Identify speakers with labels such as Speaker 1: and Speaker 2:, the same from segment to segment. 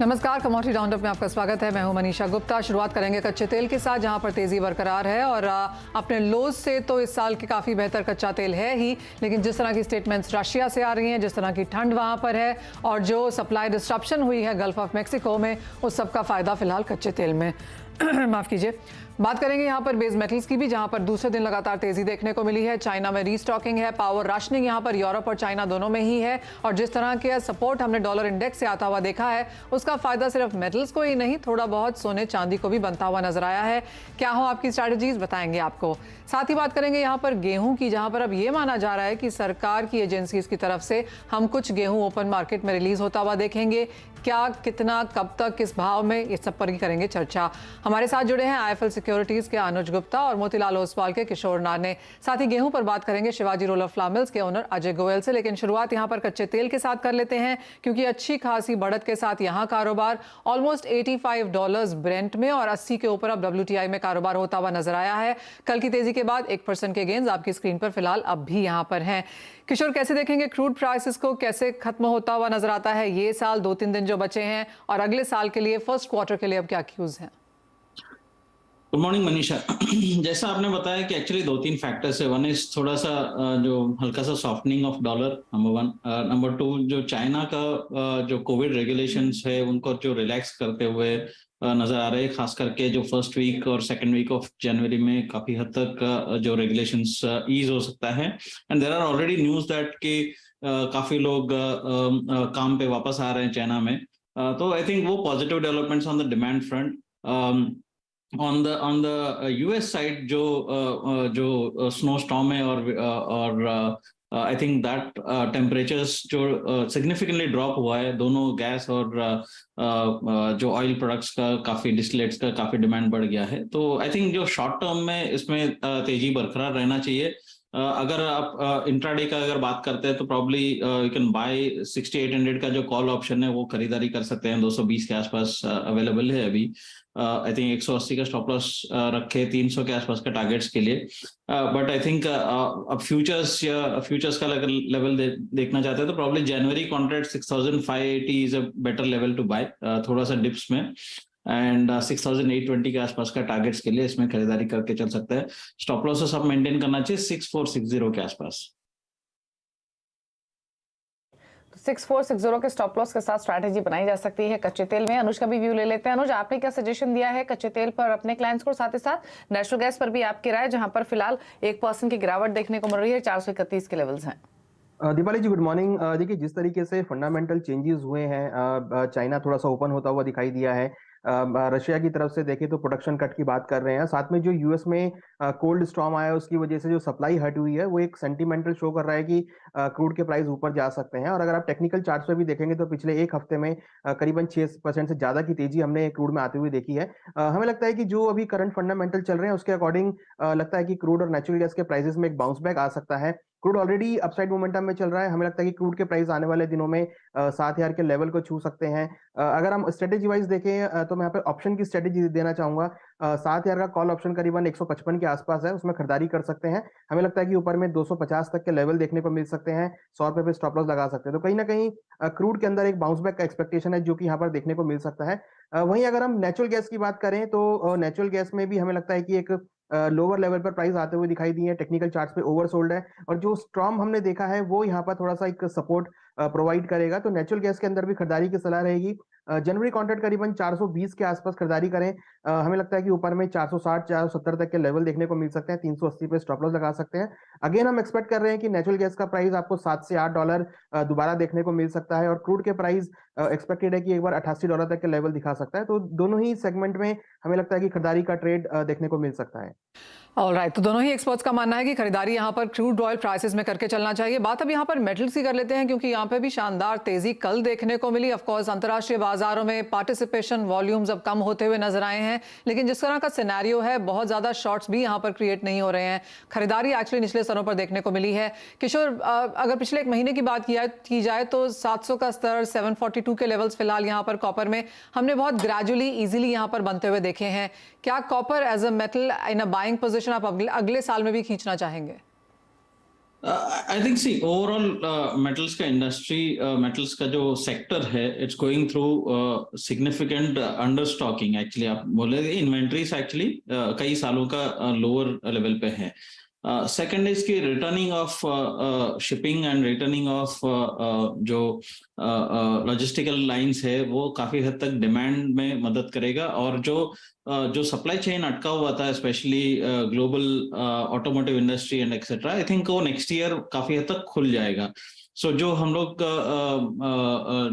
Speaker 1: नमस्कार, commodity roundup में आपका स्वागत है। मैं हूं मनीषा गुप्ता। शुरुआत करेंगे कच्चे तेल के साथ, जहां पर तेजी बरकरार है और अपने लोज से तो इस साल के काफ़ी बेहतर कच्चा तेल है ही, लेकिन जिस तरह की स्टेटमेंट्स रशिया से आ रही हैं, जिस तरह की ठंड वहां पर है और जो सप्लाई डिस्ट्रप्शन हुई है गल्फ ऑफ मैक्सिको में, उस सब का फ़ायदा फिलहाल कच्चे तेल में माफ़ कीजिए। बात करेंगे यहाँ पर बेस मेटल्स की भी, जहाँ पर दूसरे दिन लगातार तेजी देखने को मिली है। चाइना में रीस्टॉकिंग है, पावर राशनिंग यहाँ पर यूरोप और चाइना दोनों में ही है, और जिस तरह के सपोर्ट हमने डॉलर इंडेक्स से आता हुआ देखा है, उसका फायदा सिर्फ मेटल्स को ही नहीं, थोड़ा बहुत सोने चांदी को भी बनता हुआ नजर आया है। क्या हो आपकी स्ट्रैटेजीज, बताएंगे आपको। साथ ही बात करेंगे यहाँ पर गेहूं की, जहाँ पर अब ये माना जा रहा है कि सरकार की एजेंसीज की तरफ से हम कुछ गेहूं ओपन मार्केट में रिलीज होता हुआ देखेंगे। क्या, कितना, कब तक, किस भाव में, इस सब पर ही करेंगे चर्चा। हमारे साथ जुड़े हैं आईएफएल सिक्योरिटीज के अनुज गुप्ता और मोतीलाल ओसवाल के किशोर नाने। साथ ही गेहूं पर बात करेंगे शिवाजी रोलर फ्लावर मिल्स के ओनर अजय गोयल से। लेकिन शुरुआत यहां पर कच्चे तेल के साथ कर लेते हैं, क्योंकि अच्छी खासी बढ़त के साथ यहां कारोबार ऑलमोस्ट $85 ब्रेंट में और 80 के ऊपर अब WTI में कारोबार होता हुआ नजर आया है। कल की तेजी के बाद 1% के गेंस आपकी स्क्रीन पर फिलहाल अब भी यहां पर हैं। किशोर, कैसे देखेंगे क्रूड प्राइसेस को, कैसे खत्म होता हुआ नजर आता है ये साल, 2-3 दिन जो बचे हैं, और अगले साल के लिए फर्स्ट क्वार्टर के लिए अब क्या क्यूज हैं?
Speaker 2: Good morning Manisha. जैसा आपने बताया कि एक्चुअली 2-3 फैक्टर्स है। वन इज थोड़ा सा जो हल्का सा softening of dollar, number one. Number two, जो चाइना का जो कोविड रेगुलेशंस है उनको जो रिलैक्स करते हुए नजर आ रहे हैं, खास करके जो फर्स्ट वीक और सेकंड वीक ऑफ जनवरी में काफी हद तक जो रेगुलेशंस ईज हो सकता है। And there are already news that कि काफी लोग काम पे वापस आ रहे हैं चाइना में। तो आई थिंक वो positive developments on the demand front. on the US side जो स्नो स्टॉर्म है और आई थिंक दैट टेम्परेचर्स जो सिग्निफिकेंटली ड्रॉप हुआ है, दोनों गैस और जो ऑयल प्रोडक्ट्स का, काफी डिस्टिलेट्स का काफी डिमांड बढ़ गया है। तो आई थिंक जो शॉर्ट टर्म में इसमें तेजी बरकरार रहना चाहिए। अगर आप इंट्राडे का अगर बात करते हैं तो प्रॉब्ली यू कैन बाय 6800 का जो कॉल ऑप्शन है वो खरीदारी कर सकते हैं। 220 के आसपास अवेलेबल है अभी। आई थिंक 180 का स्टॉप लॉस रखे 300 के आसपास के टारगेट्स के लिए। बट आई थिंक अब फ्यूचर्स का लेवल देखना चाहते हैं तो probably January contract 6580 is a better level to buy, थोड़ा सा डिप्स में। एंड 6820 के आसपास का टारगेट्स के लिए इसमें खरीदारी करके चल सकते हैं। स्टॉप लॉसेस आप मेंटेन करना चाहिए 6460 के आसपास।
Speaker 3: 6460 के स्टॉप लॉस के साथ स्ट्रैटेजी बनाई जा सकती है कच्चे तेल में। अनुज का भी व्यू ले लेते हैं। अनुज, आपने क्या सजेशन दिया है कच्चे तेल पर अपने क्लाइंट्स को, साथ ही साथ नेचुरल गैस पर भी आपकी राय, जहां पर फिलहाल 1% की गिरावट देखने को मिल रही है, 431 के लेवल्स हैं।
Speaker 4: दीपाली जी, गुड मॉर्निंग। देखिए, जिस तरीके से फंडामेंटल चेंजेस हुए हैं, चाइना थोड़ा सा ओपन होता हुआ दिखाई दिया है। रशिया की तरफ से देखें तो प्रोडक्शन कट की बात कर रहे हैं। साथ में जो यूएस में कोल्ड स्टॉर्म आया उसकी वजह से जो सप्लाई हट हुई है, वो एक सेंटीमेंटल शो कर रहा है कि क्रूड के प्राइस ऊपर जा सकते हैं। और अगर आप टेक्निकल चार्ट्स पे भी देखेंगे तो पिछले एक हफ्ते में करीबन 6% से ज्यादा की तेजी हमने क्रूड में आते हुए देखी है। हमें लगता है कि जो अभी करंट फंडामेंटल चल रहे हैं उसके अकॉर्डिंग लगता है कि क्रूड और नेचुरल गैस के प्राइसेस में एक बाउंस बैक आ सकता है। क्रूड ऑलरेडी अपसाइड मोमेंटम में चल रहा है। हमें लगता है कि क्रूड के प्राइस आने वाले दिनों में 7000 के लेवल को छू सकते हैं। अगर हम स्ट्रेटेजी वाइज देखें तो मैं यहाँ पे ऑप्शन की स्ट्रेटेजी देना चाहूंगा। 7000 का कॉल ऑप्शन करीबन 155 के आसपास है, उसमें खरीदारी कर सकते हैं। हमें लगता है कि ऊपर में 250 तक के लेवल देखने को मिल सकते हैं। 100 रुपए पे स्टॉप लॉस लगा सकते हैं। तो कहीं ना कहीं क्रूड के अंदर एक बाउंस बैक का एक्सपेक्टेशन है जो कि यहाँ पर देखने को मिल सकता है। वहीं अगर हम नेचुरल गैस की बात करें तो नेचुरल गैस में भी हमें लगता है कि एक लोअर लेवल पर प्राइस आते हुए दिखाई दी है। टेक्निकल चार्ट्स पे ओवरसोल्ड है और जो स्ट्रॉम हमने देखा है वो यहाँ पर थोड़ा सा एक सपोर्ट प्रोवाइड करेगा। तो नेचुरल गैस के अंदर भी खरीदारी की सलाह रहेगी। जनवरी कॉन्ट्रैक्ट करीबन 420 के आसपास खरीदारी करें। हमें लगता है कि ऊपर में 460 470 तक के लेवल देखने को मिल सकते हैं। 380 पे स्टॉप लॉस लगा सकते हैं। अगेन हम एक्सपेक्ट कर रहे हैं कि नेचुरल गैस का प्राइस आपको $7 से $8 दोबारा देखने को मिल सकता है और क्रूड के प्राइस एक्सपेक्टेड है कि एक बार $88 तक के लेवल दिखा सकता है। तो दोनों ही सेगमेंट में हमें लगता है कि खरीदारी का ट्रेड देखने को मिल सकता है।
Speaker 1: ऑलराइट, तो दोनों ही एक्सपर्ट्स का मानना है कि खरीदारी यहाँ पर क्रूड ऑयल प्राइसेस में करके चलना चाहिए। बात अब यहाँ पर मेटल्स की कर लेते हैं, क्योंकि यहाँ पे भी शानदार तेजी कल देखने को मिली। ऑफ कोर्स अंतर्राष्ट्रीय बाजारों में पार्टिसिपेशन वॉल्यूम्स अब कम होते हुए नजर आए हैं, लेकिन जिस तरह का सिनेरियो है, बहुत ज्यादा शॉर्ट्स भी यहाँ पर क्रिएट नहीं हो रहे हैं। खरीदारी एक्चुअली निचले स्तरों पर देखने को मिली है। किशोर, अगर पिछले एक महीने की बात की जाए तो 700 का स्तर, 742 के लेवल्स फिलहाल यहाँ पर कॉपर में हमने बहुत ग्रेजुअली इजीली यहाँ पर बनते हुए देखे हैं। क्या copper as a metal in a buying position आप अगले साल में भी खींचना चाहेंगे?
Speaker 2: I think see overall metals का इंडस्ट्री, मेटल्स का जो सेक्टर है, it's going through significant under stocking. Actually आप बोले इन्वेंट्रीज एक्चुअली कई सालों का लोअर लेवल पे है। सेकंड इज की returning of shipping and returning of जो लॉजिस्टिकल लाइंस है वो काफी हद तक डिमांड में मदद करेगा, और जो सप्लाई चेन अटका हुआ था specially global automotive industry and etcetera, I think वो नेक्स्ट ईयर काफी हद तक खुल जाएगा। सो जो हम लोग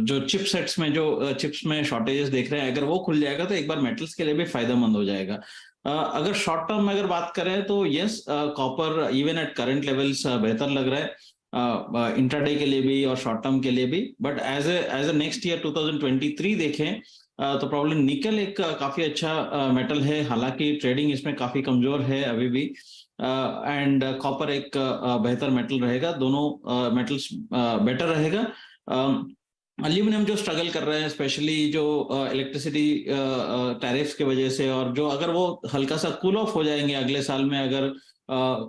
Speaker 2: जो चिपसेट्स में जो चिप्स में शॉर्टेजेस देख रहे हैं, अगर वो खुल जाएगा तो एक बार मेटल्स के लिए भी फायदेमंद हो जाएगा। अगर शॉर्ट टर्म में अगर बात करें तो yes, copper even at current levels बेहतर लग रहा है इंट्राडे के लिए भी और शॉर्ट टर्म के लिए भी। But as a next year 2023 देखें तो प्रॉब्लम निकल एक काफी अच्छा मेटल है, हालांकि ट्रेडिंग इसमें काफी कमजोर है अभी भी, एंड कॉपर एक बेहतर मेटल रहेगा। दोनों मेटल्स बेटर रहेगा। एल्यूमिनियम जो स्ट्रगल कर रहे हैं, स्पेशली जो इलेक्ट्रिसिटी टैरिफ्स की वजह से, और जो अगर वो हल्का सा कूल ऑफ हो जाएंगे अगले साल में, अगर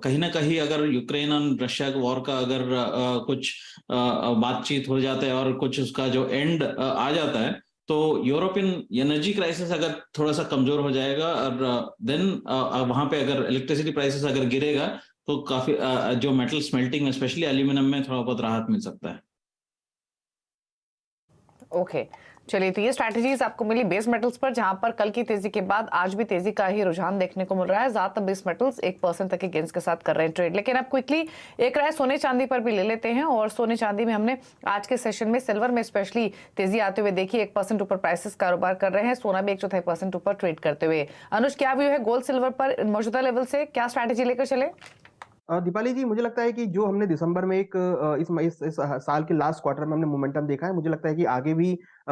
Speaker 2: कहीं ना कहीं अगर यूक्रेन और रशिया के वॉर का अगर कुछ बातचीत हो जाता है और कुछ उसका जो एंड आ जाता है, तो यूरोपियन एनर्जी क्राइसिस अगर थोड़ा सा कमजोर हो जाएगा, और देन वहां पे अगर इलेक्ट्रिसिटी प्राइसेस अगर गिरेगा तो काफी जो मेटल स्मेल्टिंग में स्पेशली एल्यूमिनियम में थोड़ा बहुत राहत मिल सकता है।
Speaker 3: ओके चलिए, तो ये स्ट्रैटेजीज आपको मिली बेस मेटल्स पर, जहां पर कल की तेजी के बाद आज भी तेजी का ही रुझान देखने को मिल रहा है। ज्यादातर बेस मेटल्स 1% तक के गेंस के साथ कर रहे हैं ट्रेड। लेकिन अब क्विकली एक राय सोने चांदी पर भी ले लेते हैं, और सोने चांदी में हमने आज के सेशन में सिल्वर में स्पेशली तेजी आते हुए देखी। 1% ऊपर प्राइसेस कारोबार कर रहे हैं, सोना भी 1/4% ऊपर ट्रेड करते हुए। अनुज, क्या व्यू है गोल्ड सिल्वर पर मौजूदा लेवल से, क्या स्ट्रैटेजी लेकर चले?
Speaker 4: दीपाली जी, मुझे लगता है कि जो हमने दिसंबर में एक इस साल के लास्ट क्वार्टर में हमने मोमेंटम देखा है, मुझे लगता है कि आगे भी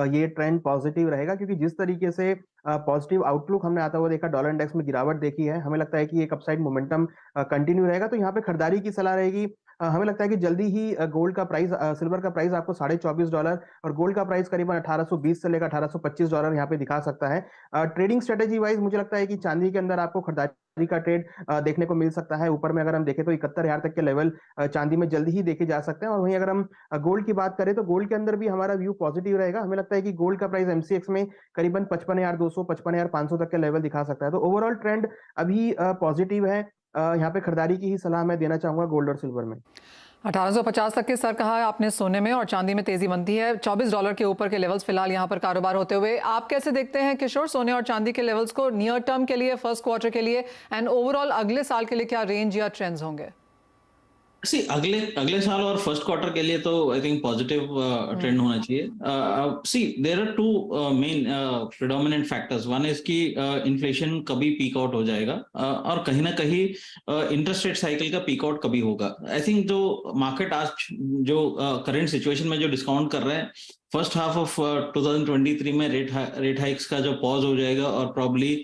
Speaker 4: ये ट्रेंड पॉजिटिव रहेगा, क्योंकि जिस तरीके से पॉजिटिव आउटलुक हमने आता हुआ देखा, डॉलर इंडेक्स में गिरावट देखी है, हमें लगता है कि एक अपसाइड मोमेंटम कंटिन्यू रहेगा। तो यहाँ पे खरीदारी की सलाह रहेगी। हमें लगता है कि जल्दी ही गोल्ड का प्राइस, सिल्वर का प्राइस आपको $24.5 और गोल्ड का प्राइस करीबन 1820 से लेकर $1825 यहाँ पे दिखा सकता है। ट्रेडिंग स्ट्रेटेजी वाइज मुझे लगता है कि चांदी के अंदर आपको खरीदारी का ट्रेड देखने को मिल सकता है। ऊपर में अगर हम देखें तो 71,000 तक के लेवल चांदी में जल्दी ही देखे जा सकते हैं। और वहीं अगर हम गोल्ड की बात करें तो गोल्ड के अंदर भी हमारा व्यू पॉजिटिव रहेगा। हमें लगता है कि गोल्ड का प्राइस एमसीएक्स में करीबन 55,200 55,500 तक के लेवल दिखा सकता है। तो ओवरऑल ट्रेंड अभी पॉजिटिव है। यहाँ पे खरीदारी की ही सलाह मैं देना चाहूंगा गोल्ड और सिल्वर में।
Speaker 1: 1850 तक के सर कहा है आपने सोने में, और चांदी में तेजी बनती है। $24 के ऊपर के लेवल्स फिलहाल यहाँ पर कारोबार होते हुए। आप कैसे देखते हैं किशोर, सोने और चांदी के लेवल्स को नियर टर्म के लिए, फर्स्ट क्वार्टर के लिए, एंड ओवरऑल अगले साल के लिए क्या रेंज या ट्रेंड्स होंगे?
Speaker 2: सी अगले साल और फर्स्ट क्वार्टर के लिए तो आई थिंक पॉजिटिव ट्रेंड होना चाहिए। See there are two main predominant factors. One is कि इन्फ्लेशन कभी पीक आउट हो जाएगा, और कहीं ना कहीं इंटरेस्ट रेट साइकिल का पीक आउट कभी होगा। आई थिंक जो मार्केट आज जो करंट सिचुएशन में जो डिस्काउंट कर रहे हैं, फर्स्ट हाफ ऑफ 2023 में रेट हाइक्स का जो पॉज हो जाएगा, और प्रॉब्ली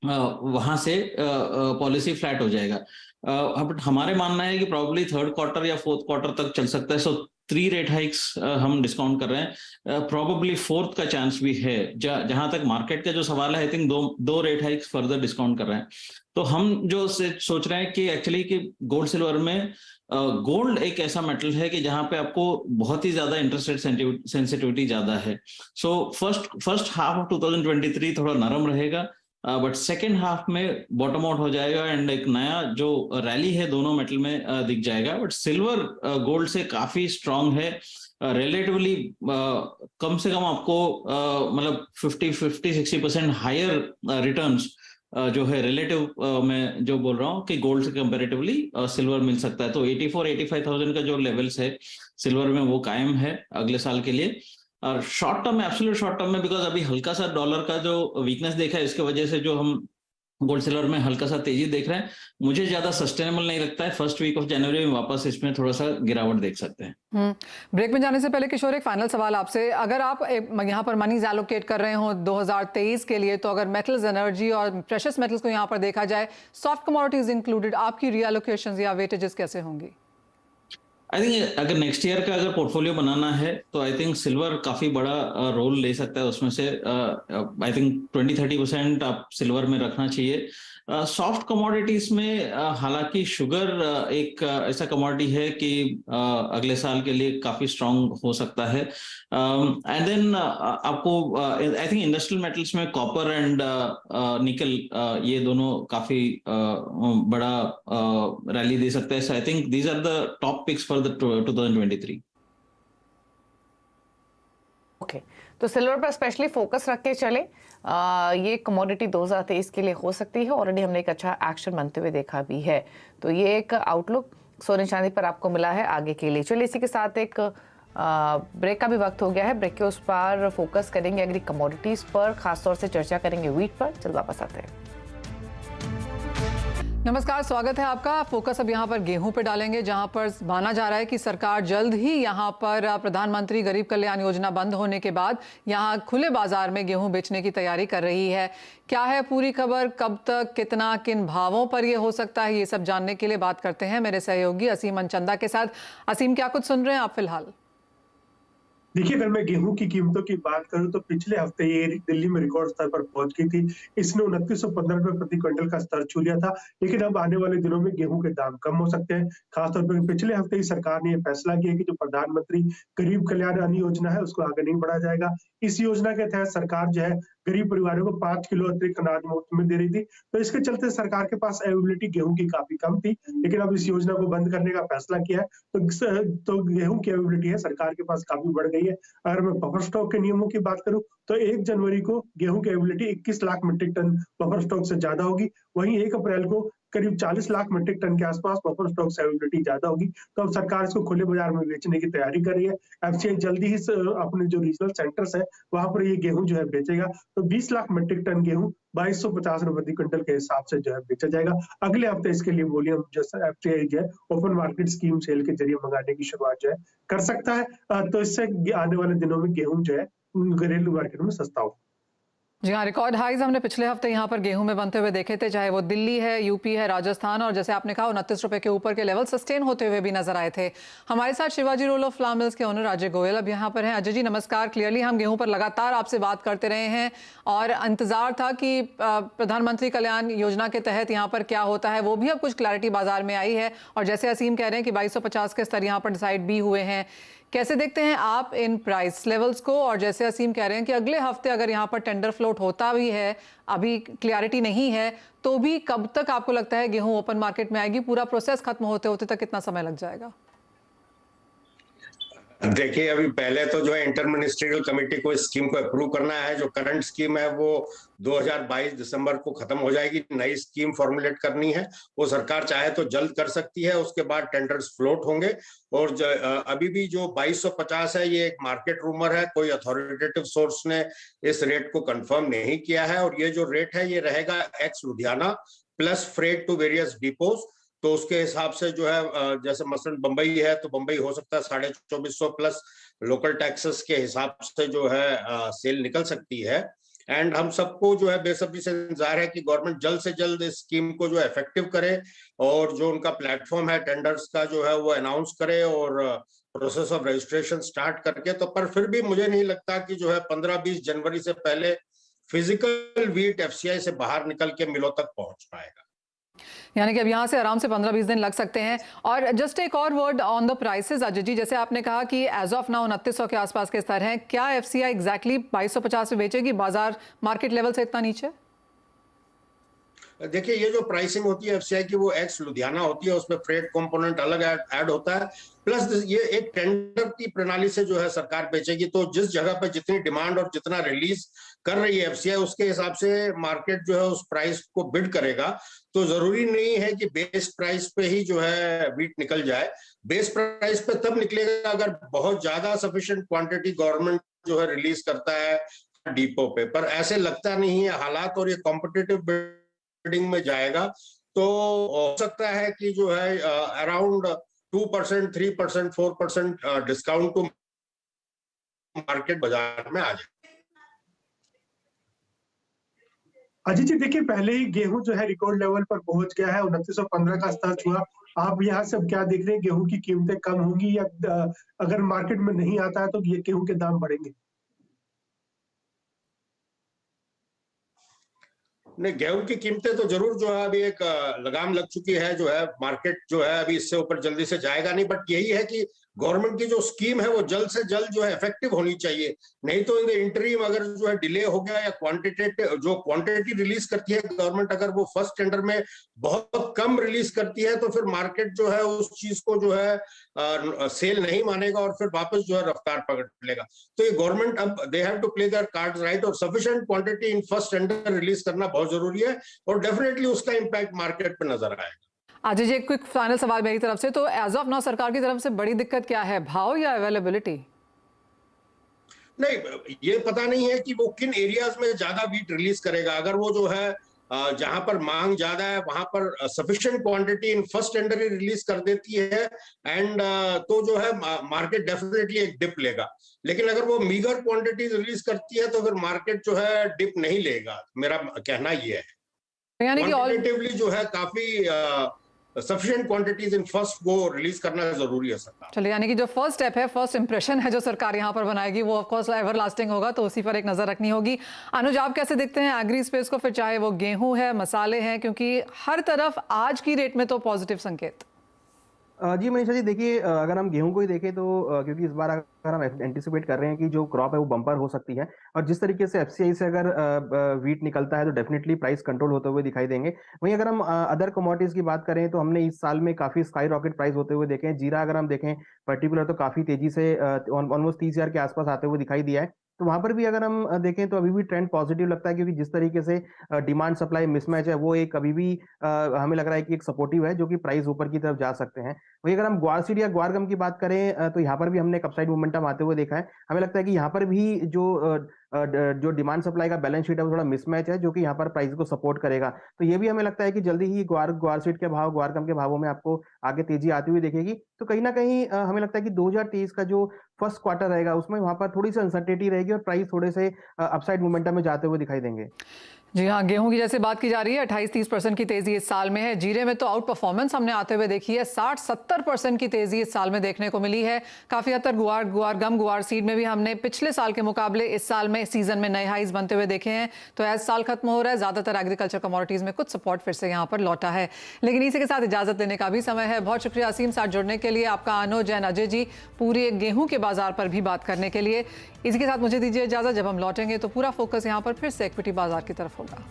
Speaker 2: वहां से पॉलिसी फ्लैट हो जाएगा। बट हमारे मानना है कि प्रॉब्ली थर्ड क्वार्टर या फोर्थ क्वार्टर तक चल सकता है। सो 3 रेट हाइक्स हम डिस्काउंट कर रहे हैं, प्रॉब्ली फोर्थ का चांस भी है। जहां तक मार्केट का जो सवाल है, आई थिंक दो रेट हाइक्स फर्दर डिस्काउंट कर रहे हैं। तो हम जो सोच रहे हैं कि एक्चुअली कि गोल्ड सिल्वर में गोल्ड एक ऐसा मेटल है कि जहां पे आपको बहुत ही ज्यादा इंटरेस्ट रेट सेंसिटिविटी ज्यादा है। सो फर्स्ट हाफ ऑफ 2023 थोड़ा नरम रहेगा, बट सेकेंड हाफ में बॉटम आउट हो जाएगा, एंड एक नया जो रैली है दोनों मेटल में दिख जाएगा। बट सिल्वर गोल्ड से काफी स्ट्रांग है रिलेटिवली। कम से कम आपको मतलब 50-60% हायर रिटर्न्स जो है रिलेटिव में जो बोल रहा हूँ कि गोल्ड से कंपैरेटिवली सिल्वर मिल सकता है। तो 84-85,000 का जो लेवल्स है सिल्वर में वो कायम है अगले साल के लिए। और शॉर्ट टर्म में, एब्सोल्यूट शॉर्ट टर्म में, बिकॉज अभी हल्का सा डॉलर का जो वीकनेस देखा है, इसके वजह से जो हम गोल्ड सिल्वर में हल्का सा तेजी देख रहे हैं, मुझे ज्यादा सस्टेनेबल नहीं लगता है। फर्स्ट वीक ऑफ जनवरी में वापस इसमें थोड़ा सा गिरावट देख सकते हैं।
Speaker 1: ब्रेक में जाने से पहले किशोर, एक फाइनल सवाल आपसे। अगर आप यहाँ पर मनीज एलोकेट कर रहे हो 2023 के लिए, तो अगर मेटल्स, एनर्जी और प्रेशियस मेटल्स को यहाँ पर देखा जाए, सॉफ्ट कमोडिटीज इंक्लूडेड, आपकी रीएलोकेशंस या वेटेजेस कैसे होंगी?
Speaker 2: आई थिंक अगर नेक्स्ट ईयर का अगर पोर्टफोलियो बनाना है तो आई थिंक सिल्वर काफी बड़ा रोल ले सकता है उसमें से। आई थिंक 20-30% आप सिल्वर में रखना चाहिए। सॉफ्ट कमोडिटीज में हालांकि शुगर एक ऐसा कमोडिटी है कि अगले साल के लिए काफी स्ट्रांग हो सकता है। एंड देन आपको आई थिंक इंडस्ट्रियल मेटल्स में कॉपर एंड निकल ये दोनों काफी बड़ा रैली दे सकते हैं। So I think these are the top picks for the 2023।
Speaker 3: Okay, तो सिल्वर पर स्पेशली फोकस रख के चले। ये कमोडिटी 2023 के लिए हो सकती है। ऑलरेडी हमने एक अच्छा एक्शन बनते हुए देखा भी है, तो ये एक आउटलुक सोने चांदी पर आपको मिला है आगे के लिए। चलिए इसी के साथ एक ब्रेक का भी वक्त हो गया है। ब्रेक के उस पर फोकस करेंगे एग्री कमोडिटीज पर, खासतौर से चर्चा करेंगे व्हीट पर। चल वापस आते हैं।
Speaker 1: नमस्कार, स्वागत है आपका। फोकस अब यहाँ पर गेहूं पे डालेंगे, जहां पर माना जा रहा है कि सरकार जल्द ही यहाँ पर प्रधानमंत्री गरीब कल्याण योजना बंद होने के बाद यहाँ खुले बाजार में गेहूं बेचने की तैयारी कर रही है। क्या है पूरी खबर, कब तक, कितना, किन भावों पर ये हो सकता है, ये सब जानने के लिए बात करते हैं मेरे सहयोगी असीम अंचंदा के साथ। असीम, क्या कुछ सुन रहे हैं आप फिलहाल?
Speaker 5: देखिए, अगर मैं गेहूं की कीमतों की बात करूं तो पिछले हफ्ते ये दिल्ली में रिकॉर्ड स्तर पर पहुंच गई थी। इसने 2915 रुपए प्रति क्विंटल का स्तर छू लिया था, लेकिन अब आने वाले दिनों में गेहूं के दाम कम हो सकते हैं। खासतौर पर पिछले हफ्ते ही सरकार ने यह फैसला किया कि जो प्रधानमंत्री गरीब कल्याण अन्न योजना है उसको आगे नहीं बढ़ाया जाएगा। इस योजना के तहत सरकार जो है गरीब परिवारों को 5 किलो अतिरिक्त अनाज मुफ्त में दे रही थी, तो इसके चलते सरकार के पास अवेलेबिलिटी गेहूं की काफी कम थी। लेकिन अब इस योजना को बंद करने का फैसला किया है, तो गेहूं की अवेलेबिलिटी है सरकार के पास काफी बढ़ गई है। अगर मैं बफर स्टॉक के नियमों की बात करूं तो 1 जनवरी को गेहूं की availability 21 lakh metric tonne buffer stock से ज्यादा होगी। वहीं 1 अप्रैल को करीब 40 लाख मीट्रिक टन के आसपास बफर स्टॉक से अवेलेबिलिटी ज्यादा होगी। तो अब सरकार इसको खुले बाजार में बेचने की तैयारी कर रही है। एफसीआई जल्दी ही अपने जो रीजनल सेंटर्स है वहां पर ये गेहूं जो है बेचेगा। तो 20 लाख मीट्रिक टन गेहूं 2250 रुपए प्रति क्विंटल के हिसाब से जो है बेचा जाएगा। अगले हफ्ते इसके लिए वॉल्यूम जो एफसीआई जो है ओपन मार्केट स्कीम सेल के जरिए मंगाने की शुरुआत जो है कर सकता है। तो इससे आने वाले दिनों में गेहूं जो है घरेलू मार्केट में सस्ता हो।
Speaker 1: जी हाँ, रिकॉर्ड हाईज हमने पिछले हफ्ते यहाँ पर गेहूं में बनते हुए देखे थे, चाहे वो दिल्ली है, यूपी है, राजस्थान, और जैसे आपने कहा 29 रुपए के ऊपर के लेवल सस्टेन होते हुए भी नजर आए थे। हमारे साथ Shivaji roll of flour mills के ओनर अजय गोयल अब यहाँ पर हैं। अजय जी नमस्कार। क्लियरली हम गेहूं पर लगातार आपसे बात करते रहे हैं और इंतजार था कि प्रधानमंत्री कल्याण योजना के तहत यहाँ पर क्या होता है, वो भी अब कुछ क्लैरिटी बाजार में आई है। और जैसे असीम कह रहे हैं कि 2250 के स्तर यहाँ पर डिसाइड भी हुए हैं। कैसे देखते हैं आप इन प्राइस लेवल्स को? और जैसे असीम कह रहे हैं कि अगले हफ्ते अगर यहाँ पर टेंडर फ्लोट होता भी है, अभी क्लियरिटी नहीं है, तो भी कब तक आपको लगता है गेहूं ओपन मार्केट में आएगी? पूरा प्रोसेस खत्म होते होते तक कितना समय लग जाएगा?
Speaker 6: देखिए, अभी पहले तो जो है इंटर मिनिस्ट्रियल कमेटी को इस स्कीम को अप्रूव करना है। जो करंट स्कीम है वो 2022 दिसंबर को खत्म हो जाएगी। नई स्कीम फॉर्मुलेट करनी है, वो सरकार चाहे तो जल्द कर सकती है। उसके बाद टेंडर्स फ्लोट होंगे। और अभी भी जो 2250 है ये एक मार्केट रूमर है, कोई अथॉरिटेटिव सोर्स ने इस रेट को कंफर्म नहीं किया है। और ये जो रेट है ये रहेगा ex Ludhiana plus freight to various depots. तो उसके हिसाब से जो है जैसे मसलन बंबई है तो बंबई हो सकता है 2450 प्लस लोकल टैक्सेस के हिसाब से जो है सेल निकल सकती है। एंड हम सबको जो है बेसब्री से इंतजार है कि गवर्नमेंट जल्द से जल्द इस स्कीम को जो इफेक्टिव करे और जो उनका प्लेटफॉर्म है टेंडर्स का जो है वो अनाउंस करे और प्रोसेस ऑफ रजिस्ट्रेशन स्टार्ट करके। तो पर फिर भी मुझे नहीं लगता कि जो है 15-20 जनवरी से पहले फिजिकल व्हीट एफसीआई से बाहर निकल के मिलों तक पहुंच पाएगा।
Speaker 1: यानी कि अब यहाँ से आराम से 15-20 दिन लग सकते हैं। और जस्ट एक और word on the prices Ajay ji, जैसे आपने कहा कि एज ऑफ नाउ 2900 के आसपास के स्तर हैं, क्या एफसीआई एग्जैक्टली 2250 में बेचेगी बाजार मार्केट लेवल से इतना नीचे?
Speaker 6: देखिए, ये जो प्राइसिंग होती है एफसीआई की वो एक्स लुधियाना होती है, उसमें फ्रेट कंपोनेंट अलग ऐड होता है। प्लस ये एक टेंडर की प्रणाली से जो है सरकार बेचेगी। तो जिस जगह पे जितनी डिमांड और जितना रिलीज कर रही है एफसीआई उसके हिसाब से मार्केट जो है उस प्राइस को बिड करेगा। तो जरूरी नहीं है कि बेस प्राइस पे ही जो है व्हीट निकल जाए। बेस प्राइस पे तब निकलेगा अगर बहुत ज्यादा सफिशिएंट क्वांटिटी गवर्नमेंट जो है रिलीज करता है डिपो पे। पर ऐसे लगता नहीं है हालात, और ये कॉम्पिटिटिव बिडिंग में जाएगा। तो हो सकता है कि जो है अराउंड 2%, 3%, 4% डिस्काउंट टू मार्केट बाजार में आ जाए।
Speaker 5: अजय जी देखिए, पहले ही गेहूं जो है रिकॉर्ड लेवल पर पहुंच गया है, 2915 का स्तर छुआ। आप यहाँ से अब क्या देख रहे हैं, गेहूं की कीमतें कम होंगी या अगर मार्केट में नहीं आता है तो ये गेहूं के दाम बढ़ेंगे?
Speaker 6: नहीं, गेहूं की कीमतें तो जरूर जो है अभी एक लगाम लग चुकी है, जो है मार्केट जो है अभी इससे ऊपर जल्दी से जाएगा नहीं। बट यही है कि गवर्नमेंट की जो स्कीम है वो जल्द से जल्द जो है इफेक्टिव होनी चाहिए। नहीं तो इन द इंटरिम अगर जो है डिले हो गया या क्वांटिटी रिलीज करती है गवर्नमेंट, अगर वो फर्स्ट टेंडर में बहुत कम रिलीज करती है तो फिर मार्केट जो है उस चीज को जो है सेल नहीं मानेगा और फिर वापस जो है रफ्तार पकड़ लेगा। तो ये गवर्नमेंट अब they have to play their cards right, और sufficient quantity in first tender release करना बहुत जरूरी है और डेफिनेटली उसका इम्पैक्ट मार्केट पे नजर आएगा।
Speaker 1: अजय जी, एक क्विक फाइनल सवाल मेरी तरफ से, तो एज ऑफ नाउ सरकार की तरफ से बड़ी दिक्कत क्या है, भाव या अवेलेबिलिटी?
Speaker 6: नहीं, ये पता नहीं है कि वो किन एरियाज में ज्यादा वीट रिलीज करेगा। अगर वो जो है जहां पर मांग ज्यादा है वहां पर sufficient quantity in first tender he release कर देती है एंड तो जो है मार्केट डेफिनेटली एक डिप लेगा। लेकिन अगर वो मीगर क्वांटिटी रिलीज करती है तो फिर मार्केट जो है डिप नहीं लेगा, मेरा कहना ये है।
Speaker 1: यानी कि
Speaker 6: क्वांटिटेटिवली जो है काफी सफिशिएंट क्वांटिटीज इन फर्स्ट वो रिलीज करना जरूरी है सरकार।
Speaker 1: चलिए, यानी कि जो फर्स्ट स्टेप है, फर्स्ट इंप्रेशन है जो सरकार यहाँ पर बनाएगी वो ऑफ कोर्स एवर लास्टिंग होगा, तो उसी पर एक नजर रखनी होगी। अनुज, आप कैसे देखते हैं एग्री स्पेस को, फिर चाहे वो गेहूं है, मसाले हैं, क्योंकि हर तरफ आज की रेट में तो पॉजिटिव संकेत।
Speaker 4: जी मनीषा जी, देखिए अगर हम गेहूं को ही देखें तो क्योंकि इस बार अगर हम एंटिसिपेट कर रहे हैं कि जो क्रॉप है वो बम्पर हो सकती है, और जिस तरीके से एफसीआई से अगर वीट निकलता है तो डेफिनेटली प्राइस कंट्रोल होते हुए दिखाई देंगे। वहीं अगर हम अदर कमोडिटीज की बात करें तो हमने इस साल में काफी स्काई रॉकेट प्राइस होते हुए देखे हैं। जीरा अगर हम देखें पर्टिकुलर तो काफी तेजी से ऑलमोस्ट 30,000 के आसपास आते हुए दिखाई दिया है। तो वहां पर भी अगर हम देखें तो अभी भी ट्रेंड पॉजिटिव लगता है, क्योंकि जिस तरीके से डिमांड सप्लाई मिसमैच है वो एक अभी भी हमें लग रहा है कि एक सपोर्टिव है, जो कि प्राइस ऊपर की तरफ जा सकते हैं। वही अगर हम ग्वार सीड या ग्वार गम की बात करें तो यहाँ पर भी हमने एक अपसाइड मोमेंटम आते हुए देखा है। हमें लगता है कि यहाँ पर भी जो डिमांड सप्लाई का बैलेंस शीट है वो थोड़ा मिसमैच है, जो कि यहाँ पर प्राइस को सपोर्ट करेगा। तो ये भी हमें लगता है कि जल्दी ही ग्वार सीड के भाव, ग्वार गम के भावों में आपको आगे तेजी आती हुई देखेगी। तो कहीं ना कहीं हमें लगता है कि 2023 का जो फर्स्ट क्वार्टर रहेगा उसमें वहां पर थोड़ी सी अनसर्टेनिटी रहेगी और प्राइस थोड़े से अपसाइड मोमेंटम में जाते हुए दिखाई देंगे।
Speaker 1: जी हाँ, गेहूं की जैसे बात की जा रही है 28-30% की तेजी इस साल में है। जीरे में तो आउट परफॉर्मेंस हमने आते हुए देखी है, 60-70% की तेजी इस साल में देखने को मिली है। काफी हद तक गुआर सीड में भी हमने पिछले साल के मुकाबले इस साल में सीजन में नए हाइज बनते हुए देखे हैं। तो एज साल खत्म हो रहा है, ज्यादातर एग्रीकल्चर कमोडिटीज में कुछ सपोर्ट फिर से यहाँ पर लौटा है। लेकिन इसी के साथ इजाजत लेने का भी समय है। बहुत शुक्रिया असीम साथ जुड़ने के लिए, आपका अनुज एंड अजय जी पूरे गेहूं के बाजार पर भी बात करने के लिए। इसी के साथ मुझे दीजिए इजाजत। जब हम लौटेंगे तो पूरा फोकस यहाँ पर फिर से इक्विटी बाजार की तरफ होगा।